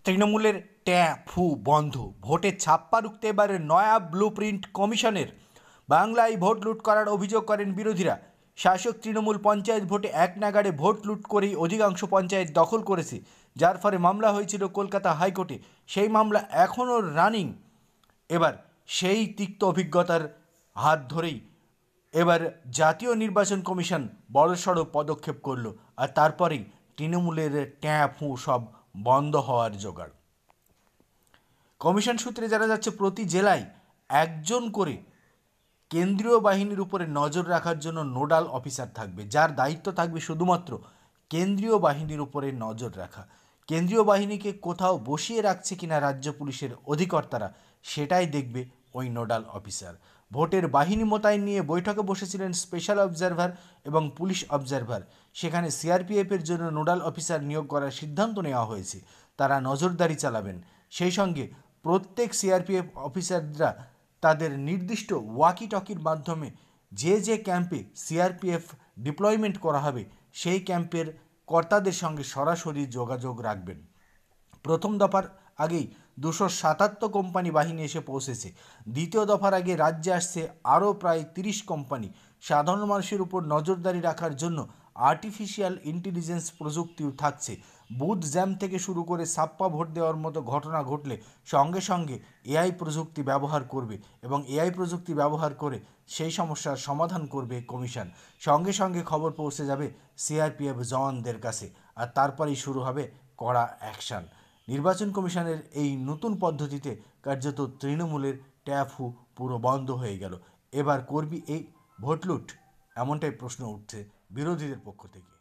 তৃণমূলের ট্যাফু বন্ধ, ভোটের ছাপ্পা রুখতে এবারে নয়া ব্লুপ্রিন্ট কমিশনের। বাংলায় ভোট লুট করার অভিযোগ করেন বিরোধীরা। শাসক তৃণমূল পঞ্চায়েত ভোটে এক নাগাড়ে ভোট লুট করেই অধিকাংশ পঞ্চায়েত দখল করেছে, যার ফলে মামলা হয়েছিল কলকাতা হাইকোর্টে। সেই মামলা এখনও রানিং। এবার সেই তিক্ত অভিজ্ঞতার হাত ধরেই এবার জাতীয় নির্বাচন কমিশন বড়সড় পদক্ষেপ করলো, আর তারপরেই তৃণমূলের ট্যাঁফু সব বন্ধ হওয়ার জোগাড়। কমিশন সূত্রে জানা যাচ্ছে, প্রতি জেলায় একজন করে কেন্দ্রীয় বাহিনীর উপরে নজর রাখার জন্য নোডাল অফিসার থাকবে, যার দায়িত্ব থাকবে শুধুমাত্র কেন্দ্রীয় বাহিনীর উপরে নজর রাখা। কেন্দ্রীয় বাহিনীকে কোথাও বসিয়ে রাখছে কিনা রাজ্য পুলিশের অধিকর্তারা, সেটাই দেখবে ওই নোডাল অফিসার। ভোটের বাহিনী মোতায়েন নিয়ে বৈঠকে বসেছিলেন স্পেশাল অবজারভার এবং পুলিশ অবজারভার। সেখানে সিআরপিএফের জন্য নোডাল অফিসার নিয়োগ করার সিদ্ধান্ত নেওয়া হয়েছে। তারা নজরদারি চালাবেন। সেই সঙ্গে প্রত্যেক সিআরপিএফ অফিসাররা তাদের নির্দিষ্ট ওয়াকি টকির মাধ্যমে যে যে ক্যাম্পে সিআরপিএফ ডিপ্লয়মেন্ট করা হবে সেই ক্যাম্পের কর্তাদের সঙ্গে সরাসরি যোগাযোগ রাখবেন। প্রথম দফার আগেই 277 কোম্পানি বাহিনী এসে পৌঁছেছে। দ্বিতীয় দফার আগে রাজ্যে আসছে আরও প্রায় 30 কোম্পানি। সাধারণ মানুষের উপর নজরদারি রাখার জন্য আর্টিফিশিয়াল ইন্টেলিজেন্স প্রযুক্তিও থাকছে। বুথ জ্যাম থেকে শুরু করে ছাপ্পা ভোট দেওয়ার মতো ঘটনা ঘটলে সঙ্গে সঙ্গে এআই প্রযুক্তি ব্যবহার করবে এবং এআই প্রযুক্তি ব্যবহার করে সেই সমস্যার সমাধান করবে কমিশন। সঙ্গে সঙ্গে খবর পৌঁছে যাবে সিআরপিএফ জওয়ানদের কাছে, আর তারপরেই শুরু হবে কড়া অ্যাকশান। নির্বাচন কমিশনের এই নতুন পদ্ধতিতে কার্যত তৃণমূলের ট্যাফু পুরো বন্ধ হয়ে গেল। এবার করবি এই ভোট লুট, এমনটাই প্রশ্ন উঠছে বিরোধীদের পক্ষ থেকে।